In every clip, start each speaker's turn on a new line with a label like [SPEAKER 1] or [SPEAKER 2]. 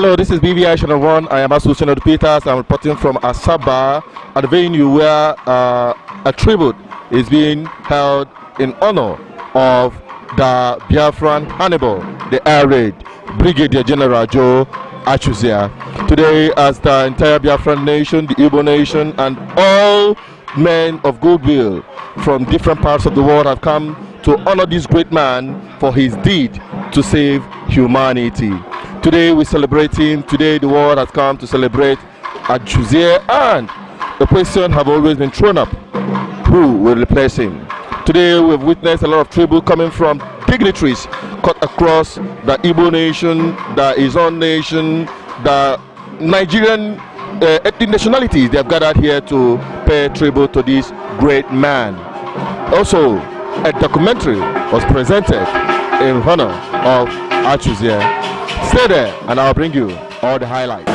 [SPEAKER 1] Hello, this is BVI Channel 1. I am Achuzia Peters. I'm reporting from Asaba at the venue where a tribute is being held in honor of the Biafran Hannibal, the air raid, Brigadier General Gen Achuzia. Today, as the entire Biafran nation, the Igbo nation, and all men of goodwill from different parts of the world have come to honor this great man for his deed to save humanity. Today we're celebrating, today the world has come to celebrate Achuzia, and the question have always been thrown up, who will replace him? Today we've witnessed a lot of tribute coming from dignitaries cut across the Igbo nation, the Izon nation, the Nigerian ethnic nationalities. They have gathered here to pay tribute to this great man. Also, a documentary was presented in honor of Achuzia. Stay there and I'll bring you all the highlights.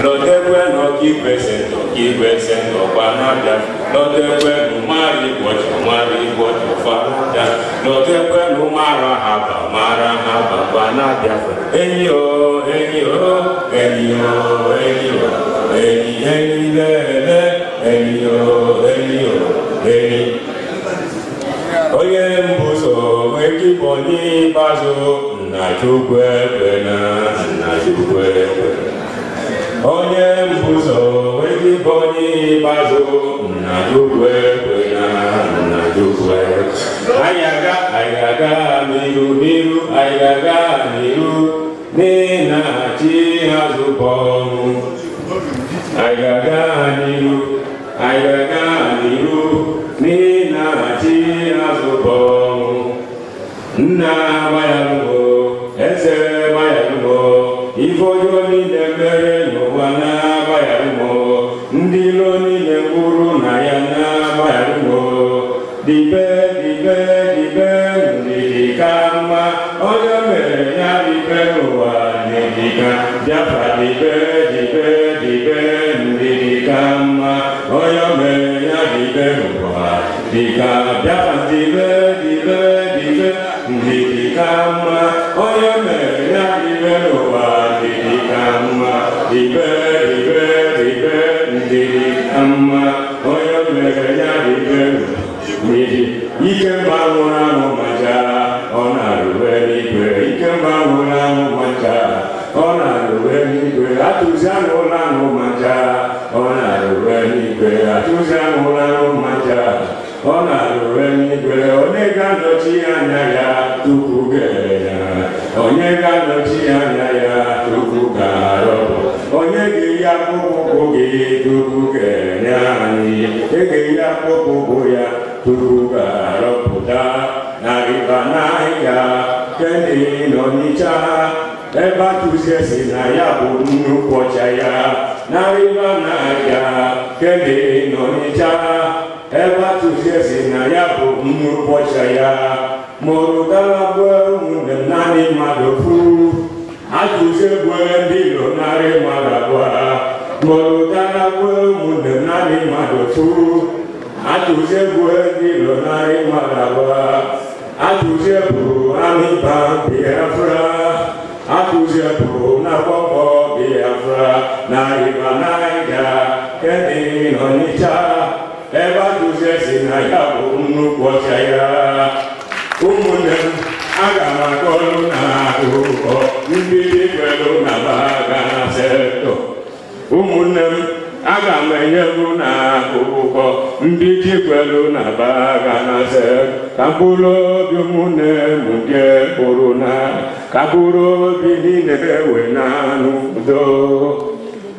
[SPEAKER 2] Onye mbuzo wekiboni bazo na jukwe na jukwe ayaga miru ayaga miru nina chi hazubonu ayaga miru nina chi hazubonu na bayalugo ese bayalugo ifo ni demere no wana bayalugo ndilo ni nemburu na yana bayalugo dibe kama oya mere ya dibe no wa nedika Biafra dibe kama oya mere ya dibe no wa dika Biafra dibe kama oya mere ya dibe no wa kama dibe kama oya mere ya dibe ike mawura no maja ona ruwe igwe ike mawura no maja ona ruwe igwe Achuzia no maja ona ruwe igwe Achuzia no maja ona ruwe igwe onega nochi anya ya tukugenya onega nochi anya ya tukugaro onege ya kukugi tukugenya ni ege ya kukugu ya tukugaro puta naribanaya keni nonicha eba tuziesi na ya bunu pochaya naribanaya keni nonicha eba tuziesi na ya bunu pochaya morutala bwe munde nani madofu Achuzia bwe ndilo nari madabwa morutala bwe munde nani madofu Achuzia bwe ndilo nari madabwa Achuzia bwe amiba Biafra Achuzia bwe na bobo Biafra nari banaiga keni nonicha eba tuziesi na ya bunu pochaya umunem agamagolu na uko mbidi kwelu na baga na seto umunem agamenyelu na uko mbidi kwelu na baga na seto kambulo bi umunem nge korona kaburo bi ninewe na nudo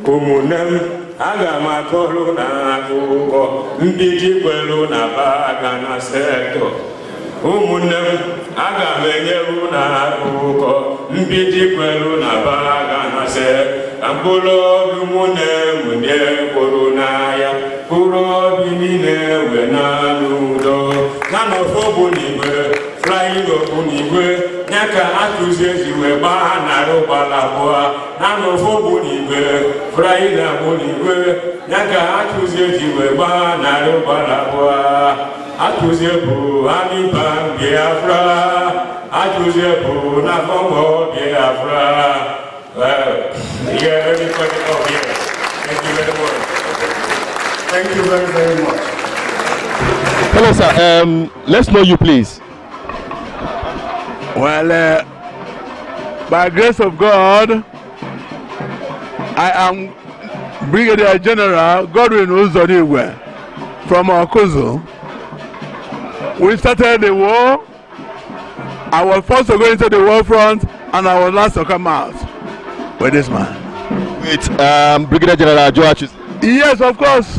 [SPEAKER 2] umunem agamagolu na uko mbidi kwelu na baga na seto umunem agamenyeru na akụkọ mbidi kwelu na baga na se ambulo umunem nye korona ya kuro bi niile we na nudo na nofobu n'igwe flying obu n'igwe nyaka Achuzia ziwe ba na rubala boa na nofobu n'igwe flying obu n'igwe nyaka Achuzia ziwe ba na rubala boa Achuzia bu amiba Biafra Achuzia bu na Congo Biafra You are everybody up here. Thank you very much.
[SPEAKER 3] Thank you very, very much.
[SPEAKER 1] Hello, sir. Let's know you, please.
[SPEAKER 4] Well, by grace of God, I am Brigadier General Godwin Uzodiwe from Achuzia. We started the war. I was first to go into the war front, and I was last to come out with this man.
[SPEAKER 1] With Brigadier General Gen Achuzia.
[SPEAKER 4] Yes, of course.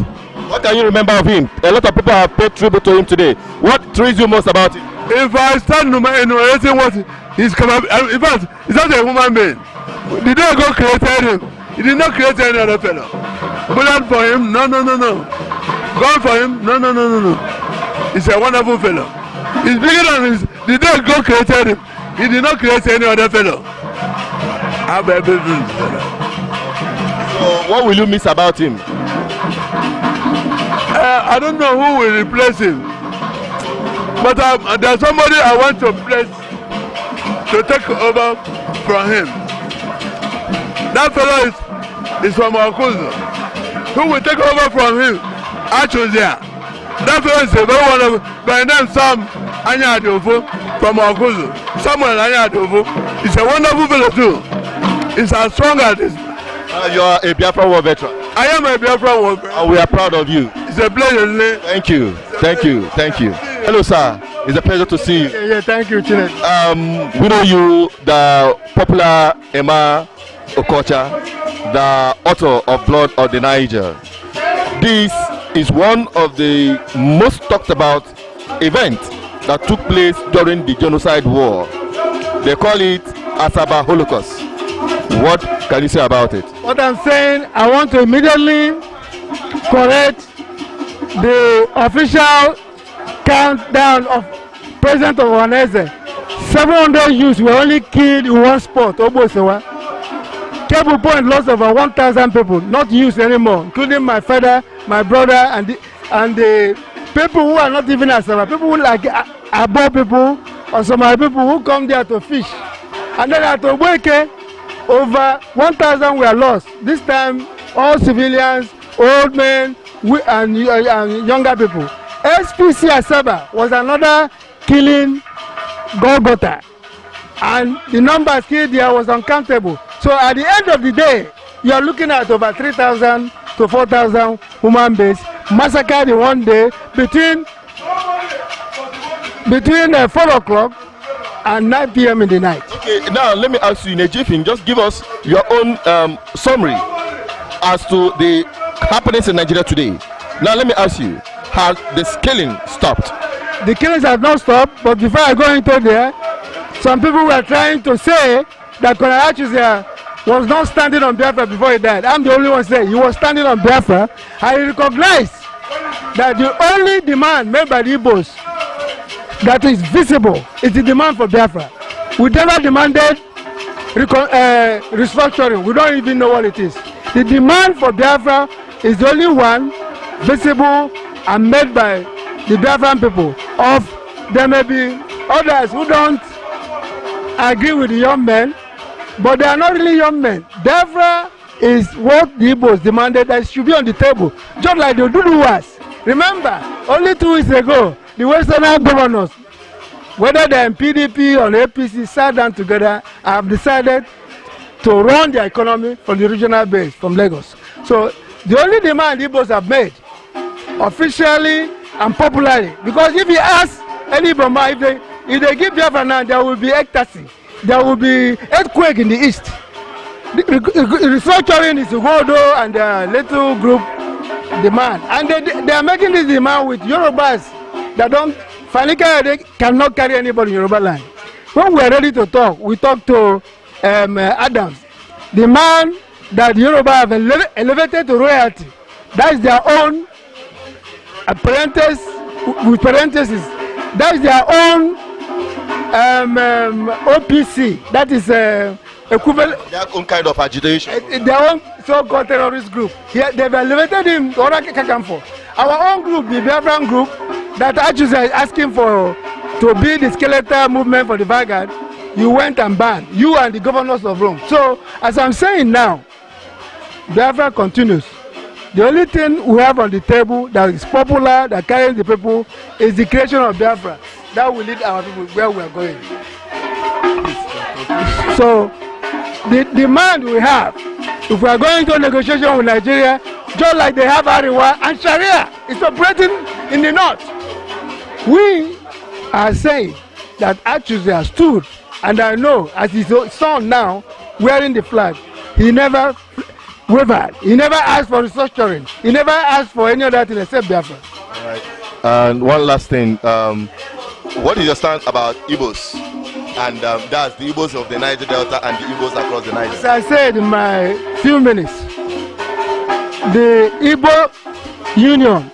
[SPEAKER 1] What can you remember of him? A lot of people have paid tribute to him today. What thrills you most about him?
[SPEAKER 4] If I start enumerating what he's capable, in fact, he's not a human being. The day God created him, he did not create any other fellow. Bullet for him, no. Gun for him, no. He's a wonderful fellow. He's bigger than his. The day God created him, he did not create any other fellow. Have everything.
[SPEAKER 1] So, what will you miss about him?
[SPEAKER 4] I don't know who will replace him, but there's somebody I want to place to take over from him. That fellow is from Achuzia. Who will take over from him? Achuzia. That fellow is a very wonderful. By name Sam Anyadovo from Achuzia. Samuel Anyadovo. He's a wonderful fellow too. He's as strong as this.
[SPEAKER 1] You are a Biafra war veteran.
[SPEAKER 4] I am a Biafra war veteran.
[SPEAKER 1] And we are proud of you.
[SPEAKER 4] It's a pleasure.
[SPEAKER 1] Thank you. Hello, sir. It's a pleasure to see you.
[SPEAKER 4] Yeah, thank you, Chinet.
[SPEAKER 1] We know you, the popular Emma Okocha, the author of Blood of the Niger. This is one of the most talked about events that took place during the genocide war. They call it Asaba Holocaust. What can you say about it?
[SPEAKER 5] What I'm saying, I want to immediately correct the official countdown of President of Ohaneze. 700 youths were only killed in one spot, Obosewa. Cable Point lost over 1,000 people, not used anymore, including my father, my brother, and the people who are not even Asaba, people who like Abo people or some other people who come there to fish. And then at Obweke, over 1,000 were lost. This time, all civilians, old men, and younger people. SPC Asaba was another killing Golgotha. And the numbers killed there was uncountable. So at the end of the day, you are looking at over 3,000 to 4,000 human beings massacred in one day between 4 o'clock and 9 p.m. in the night.
[SPEAKER 1] Okay, now let me ask you in a jiffy, just give us your own summary as to the happenings in Nigeria today. Now let me ask you, has the killing stopped?
[SPEAKER 5] The killings have not stopped, but before I go into there, some people were trying to say that Gen Achuzia was not standing on Biafra before he died. I'm the only one saying he was standing on Biafra. I recognize that the only demand made by the Igbos that is visible is the demand for Biafra. We never demanded restructuring. We don't even know what it is. The demand for Biafra is the only one visible and made by the Biafran people. There may be others who don't agree with the young men, but they are not really young men. Biafra is what the Igbos demanded that should be on the table, just like the Duduwas. Remember, only 2 weeks ago, the Western governors, whether they're in PDP or APC, sat down together and have decided to run the economy from the regional base, from Lagos. So the only demand the Igbos have made, officially and popularly, because if you ask any Bama, if they give Biafra now, there will be ecstasy. There will be earthquake in the east. The restructuring is Ugodo and their little group demand. And they are making this demand with Yorubas that don't, they cannot carry anybody in Yoruba land. When we are ready to talk, we talk to Adams. The man that Yoruba have elevated to royalty, that is their own with parentheses, that is their own OPC, that is equivalent.
[SPEAKER 1] Their own kind of agitation.
[SPEAKER 5] Their own so-called terrorist group. They've elevated him to Orakakamfo. Our own group, the Biafran group, that Achuzia is asking for to be the skeletal movement for the Vanguard, you went and banned. You and the governors of Rome. So, as I'm saying now, Biafra continues. The only thing we have on the table that is popular, that carries the people, is the creation of Biafra. That will lead our people where we are going. So, the demand we have, if we are going to negotiation with Nigeria, just like they have Ariwa and Sharia, it's operating in the north. We are saying that Achuzia stood, and I know, as his son now, wearing the flag, he never wavered. He never asked for restructuring. He never asked for any other thing except Biafra.
[SPEAKER 1] All right. And one last thing, what is your stance about Igbos? And that's the Igbos of the Niger Delta and the Igbos across the Niger.
[SPEAKER 5] As I said in my few minutes, the Igbo Union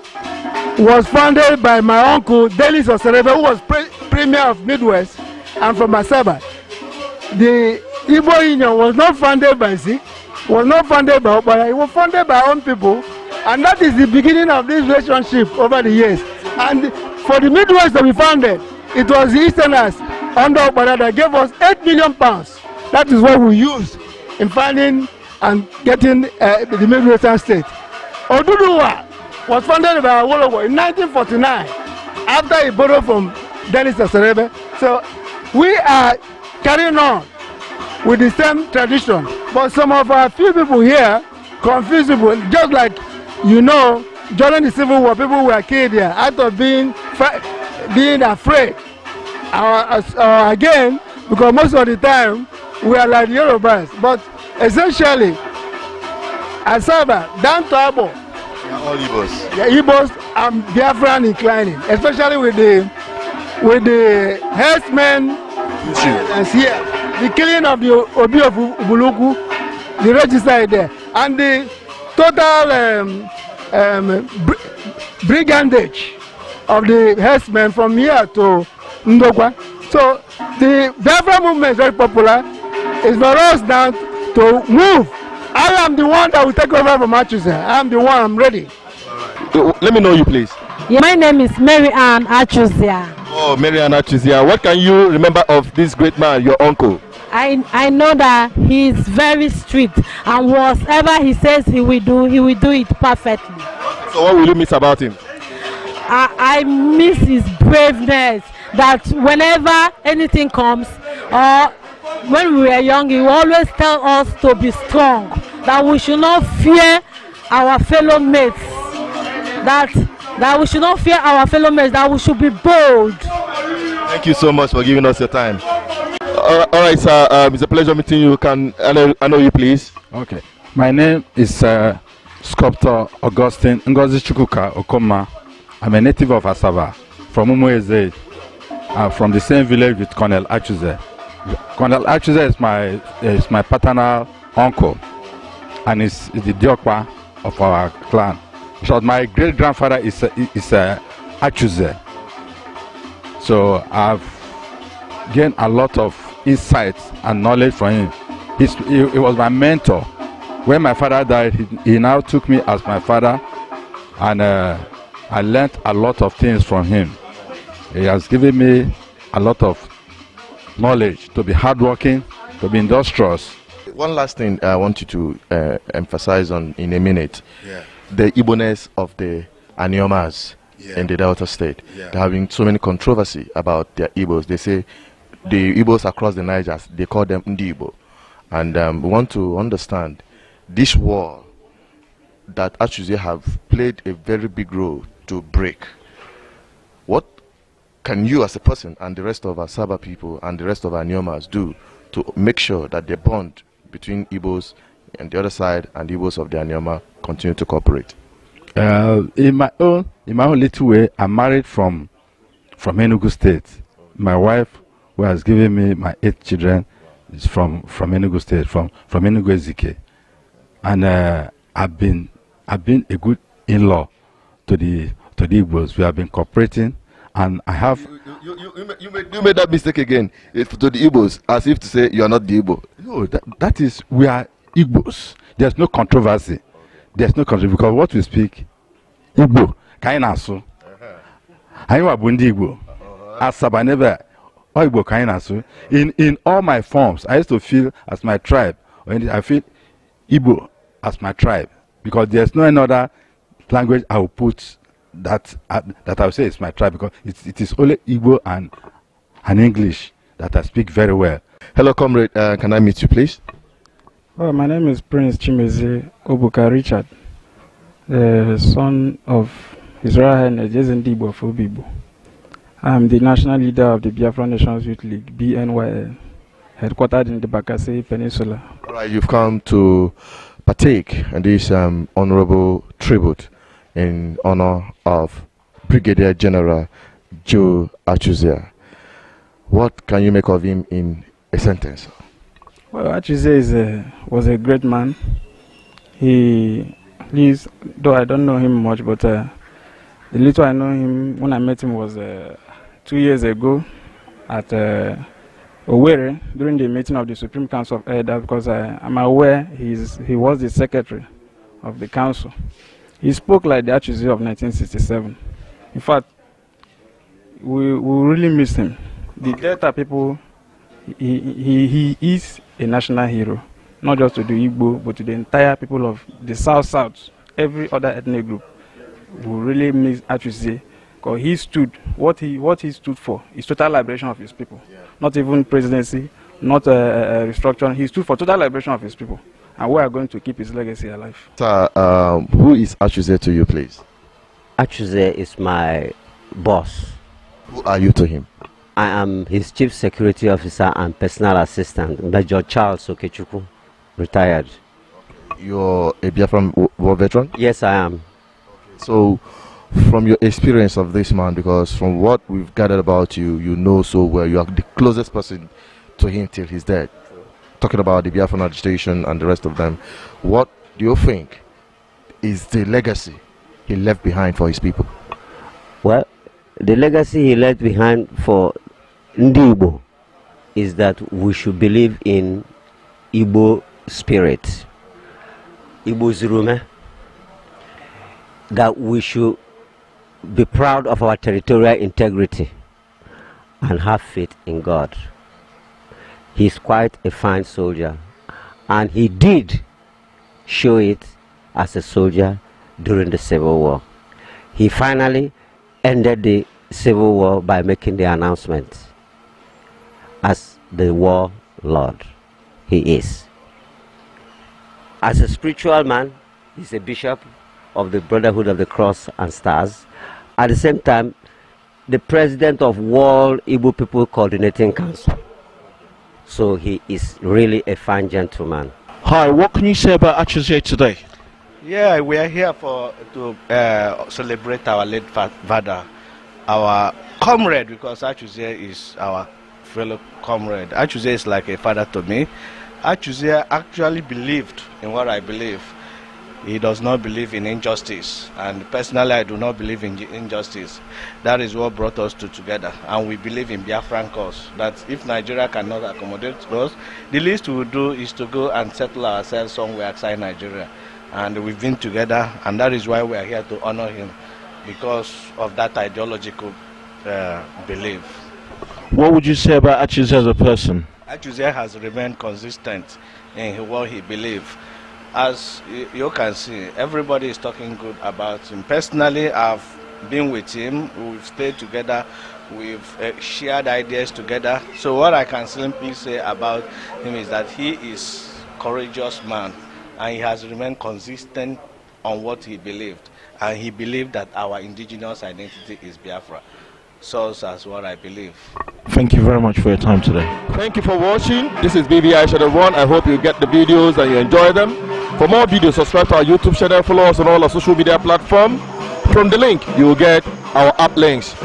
[SPEAKER 5] was founded by my uncle, Delis Oserebe, who was Premier of Midwest and from Asaba. The Igbo Union was not founded by Zik, was not founded by Opara, it was founded by our own people, and that is the beginning of this relationship over the years. And for the Midwest to be founded, it was the Easterners under Opara that gave us 8 million pounds. That is what we used in finding and getting the Midwestern state. Oduduwa was founded by Awolowo in 1949 after he borrowed from Denis Oserebe. So we are carrying on with the same tradition, but some of our few people here confuse people, just like you know, during the Civil War, people were killed here out of being afraid. Again, because most of the time we are like the Yorubas, but essentially, Asaba, down to Abo,
[SPEAKER 1] all Igbos.
[SPEAKER 5] The Igbos and Biafran inclining, especially with the herdsmen and here. The killing of the Obi of Ubuluku, the register there, and the total brigandage of the herdsmen from here to Ndokwa. So the Biafra movement is very popular. It's for us now to move. I am the one that will take over from Achuzia. I am the one, I'm ready.
[SPEAKER 1] Let me know you, please.
[SPEAKER 6] Yeah, my name is Achuzia.
[SPEAKER 1] Oh, Achuzia. What can you remember of this great man, your uncle?
[SPEAKER 6] I know that he is very strict, and whatever he says he will do it perfectly.
[SPEAKER 1] So what will you miss about him?
[SPEAKER 6] I miss his braveness, that whenever anything comes, or when we were young, he will always tell us to be strong, that we should not fear our fellow mates, that we should not fear our fellow mates, that we should be bold.
[SPEAKER 1] Thank you so much for giving us your time. All right, sir. It's a pleasure meeting you. I know you, please?
[SPEAKER 7] Okay. My name is Sculptor Augustine Ngozi Chukwuka Okoma. I'm a native of Asaba, from Umueze, from the same village with Colonel Achuzia. Colonel Achuzia is my paternal uncle, and is the Diokwa of our clan. So my great grandfather is Achuzia. So I've gained a lot of insights and knowledge from him. He was my mentor. When my father died, he now took me as my father, and I learned a lot of things from him. He has given me a lot of knowledge to be hardworking, to be industrious.
[SPEAKER 1] One last thing I want you to emphasize on in a minute.
[SPEAKER 3] Yeah.
[SPEAKER 1] The Igbo-ness of the Aniomas in the Delta State.
[SPEAKER 3] Yeah.
[SPEAKER 1] They're having so many controversy about their Igbos. They say the Igbos across the Niger, they call them Ndi Igbo. And we want to understand this war that Achuzia have played a very big role to break. What can you as a person and the rest of our Saba people and the rest of our Nyomas do to make sure that the bond between Igbos and the other side and Igbos of the Anyama continue to cooperate?
[SPEAKER 7] In my own little way, I'm married from Enugu State. My wife, who has given me my 8 children, is from Enugu State, from Enugu Ezike. And I've been a good in-law to the Igbos. We have been cooperating, and I have.
[SPEAKER 1] You made that mistake again. To the Igbos, as if to say you are not the Igbo.
[SPEAKER 7] No, that is, we are Igbos. There's no controversy. There's no controversy because what we speak, Igbo, Kainasu. Haiwa Bundi Igbo. Asaba never. Igbo Kainasu. In all my forms, I used to feel as my tribe. When I feel Igbo as my tribe, because there's no another language I will put that I will say is my tribe, because it is only Igbo and English that I speak very well.
[SPEAKER 1] Hello, comrade. Can I meet you, please?
[SPEAKER 8] Well, my name is Prince Chimeze Obuka Richard, the son of His Royal Highness Gen Igbo of Obibo. I am the national leader of the Biafra Nations Youth League, BNYL, headquartered in the Bakassi Peninsula.
[SPEAKER 1] All right, you've come to partake in this honorable tribute in honor of Brigadier General Gen Achuzia. What can you make of him in a sentence?
[SPEAKER 8] Well, Achuzia was a great man. He lives, though I don't know him much, but the little I know him, when I met him was 2 years ago at Owerri during the meeting of the Supreme Council of Elders, because I'm aware he was the secretary of the council. He spoke like the Achuzia of 1967. In fact, we really miss him. The Delta people, he is a national hero, not just to the Igbo, but to the entire people of the South, every other ethnic group. We really miss Achuzia, because he stood, what he stood for is total liberation of his people. Yeah. Not even presidency, not restructuring. He stood for total liberation of his people. And we are going to keep his legacy alive.
[SPEAKER 1] Sir, who is Achuzia to you, please?
[SPEAKER 9] Achuzia is my boss.
[SPEAKER 1] Who are you to him?
[SPEAKER 9] I am his chief security officer and personal assistant, Major Charles Okechukwu, retired.
[SPEAKER 1] You're a Biafran war veteran?
[SPEAKER 9] Yes, I am.
[SPEAKER 1] So, from your experience of this man, because from what we've gathered about you, you know so well, you are the closest person to him till he's dead. Talking about the Biafran agitation and the rest of them, what do you think is the legacy he left behind for his people?
[SPEAKER 9] Well, the legacy he left behind for Ndi Igbo is that we should believe in Igbo spirit, Igbo Zirume, that we should be proud of our territorial integrity and have faith in God. He's quite a fine soldier, and he did show it as a soldier during the Civil War. He finally ended the Civil War by making the announcement as the war lord he is. As a spiritual man, he's a bishop of the Brotherhood of the Cross and Stars. At the same time, the president of World Igbo People Coordinating Council. So he is really a fine gentleman.
[SPEAKER 10] Hi, what can you say about Achuzia today?
[SPEAKER 11] Yeah, we are here to celebrate our late father, our comrade, because Achuzia is our fellow comrade. Achuzia is like a father to me. Achuzia actually believed in what I believe. He does not believe in injustice, and personally I do not believe in injustice. That is what brought us together, and we believe in Biafran cause, that if Nigeria cannot accommodate us, the least we will do is to go and settle ourselves somewhere outside Nigeria. And we've been together, and that is why we are here to honor him, because of that ideological belief.
[SPEAKER 10] What would you say about Achuzia as a person?
[SPEAKER 11] Achuzia has remained consistent in what he believes. As you can see, everybody is talking good about him. Personally, I've been with him, we've stayed together, we've shared ideas together. So what I can simply say about him is that he is a courageous man, and he has remained consistent on what he believed. And he believed that our indigenous identity is Biafra. So that's what I believe.
[SPEAKER 10] Thank you very much for your time today.
[SPEAKER 1] Thank you for watching. This is BVI Channel 1. I hope you get the videos and you enjoy them. For more videos, subscribe to our YouTube channel, follow us on all our social media platforms. From the link, you will get our app links.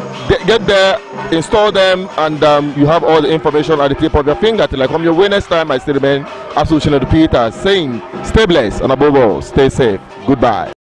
[SPEAKER 1] Get there, install them, and you have all the information at the tip of your finger. Till I come your way next time, I still remain Association of the Peter, saying stay blessed and above all, stay safe. Goodbye.